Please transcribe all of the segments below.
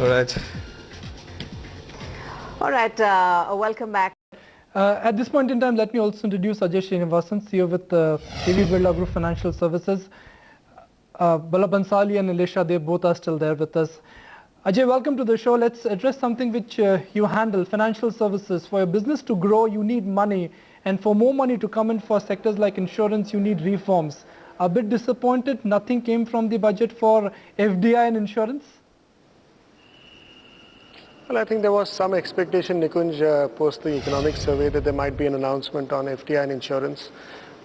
All right. All right, welcome back. At this point in time, let me also introduce Ajay Srinivasan, CEO with Aditya Birla Group Financial Services. Bala Bansali and Elisha, they both are still there with us. Ajay, welcome to the show. Let's address something which you handle, financial services. For your business to grow, you need money. And for more money to come in for sectors like insurance, you need reforms. A bit disappointed, nothing came from the budget for FDI and insurance? Well, I think there was some expectation, Nikunj, post the economic survey that there might be an announcement on FDI and insurance.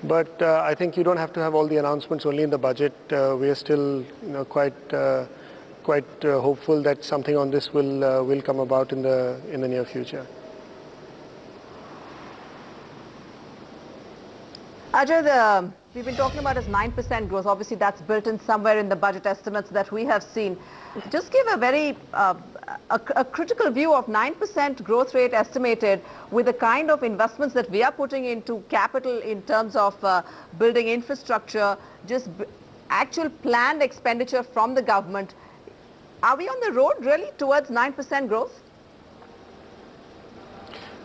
But I think you don't have to have all the announcements only in the budget. We are still, quite hopeful that something on this will come about in the near future. Ajay, we've been talking about is 9% growth. Obviously, that's built in somewhere in the budget estimates that we have seen. Just give a very a critical view of 9% growth rate estimated with the kind of investments that we are putting into capital in terms of building infrastructure, just actual planned expenditure from the government. Are we on the road really towards 9% growth?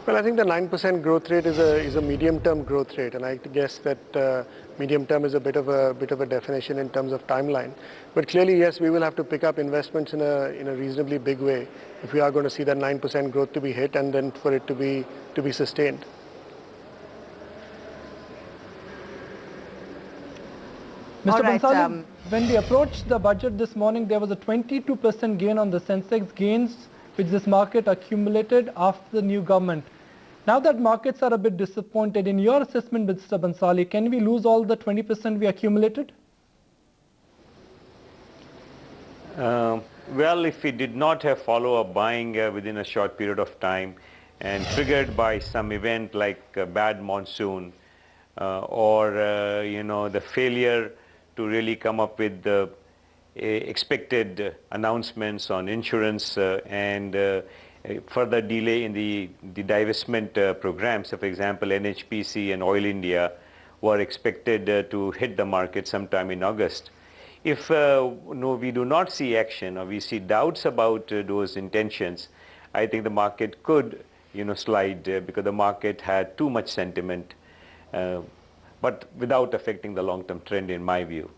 Well, I think the 9% growth rate is a medium-term growth rate, and I guess that medium-term is a bit of a definition in terms of timeline. But clearly, yes, we will have to pick up investments in a reasonably big way if we are going to see that 9% growth to be hit and then for it to be sustained. Mr. Bansali, when we approached the budget this morning, there was a 22% gain on the Sensex gains which this market accumulated after the new government. Now that markets are a bit disappointed, in your assessment, Mr. Bansali, can we lose all the 20% we accumulated? Well, if we did not have follow-up buying within a short period of time and triggered by some event like a bad monsoon or the failure to really come up with the expected announcements on insurance and further delay in the divestment programs. So for example, NHPC and Oil India were expected to hit the market sometime in August. If we do not see action or we see doubts about those intentions, I think the market could slide because the market had too much sentiment, but without affecting the long-term trend in my view.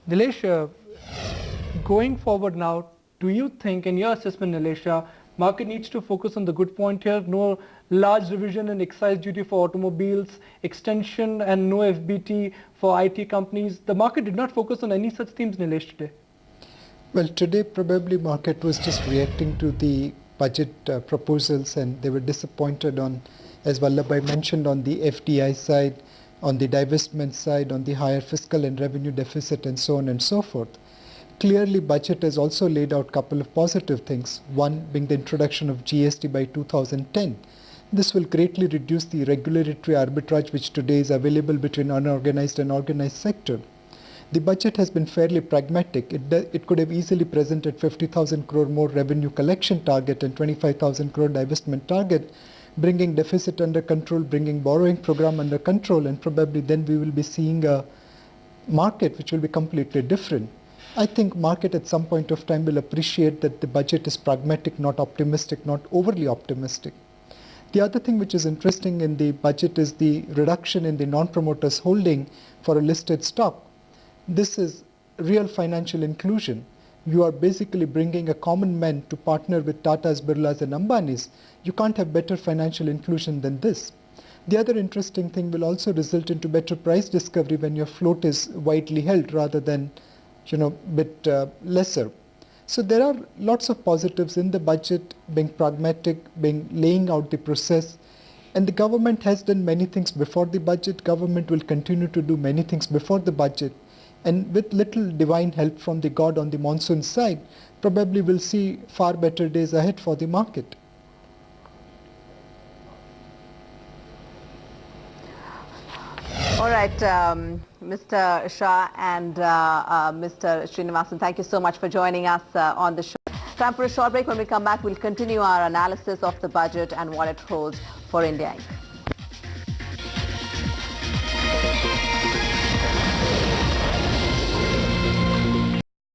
Nilesh, going forward now, do you think, in your assessment, Nilesh, market needs to focus on the good point here, no large revision in excise duty for automobiles, extension and no FBT for IT companies? The market did not focus on any such themes, Nilesh, today. Well, today probably market was just reacting to the budget proposals, and they were disappointed on, as Vallabhbhai mentioned, on the FDI side, on the divestment side, on the higher fiscal and revenue deficit and so on and so forth. Clearly, budget has also laid out a couple of positive things. One being the introduction of GST by 2010. This will greatly reduce the regulatory arbitrage which today is available between unorganized and organized sector. The budget has been fairly pragmatic. It could have easily presented 50,000 crore more revenue collection target and 25,000 crore divestment target, bringing deficit under control, bringing borrowing program under control, and probably then we will be seeing a market which will be completely different. I think market at some point of time will appreciate that the budget is pragmatic, not optimistic, not overly optimistic. The other thing which is interesting in the budget is the reduction in the non-promoters holding for a listed stock. This is real financial inclusion. You are basically bringing a common man to partner with Tatas, Birlas and Ambanis. You can't have better financial inclusion than this. The other interesting thing will also result into better price discovery when your float is widely held rather than bit lesser. So there are lots of positives in the budget, being pragmatic, laying out the process. And the government has done many things before the budget. Government will continue to do many things before the budget. And with little divine help from the God on the monsoon side, probably we'll see far better days ahead for the market. All right, Mr. Shah and Mr. Srinivasan, thank you so much for joining us on the show. Time for a short break. When we come back, we'll continue our analysis of the budget and what it holds for India Inc.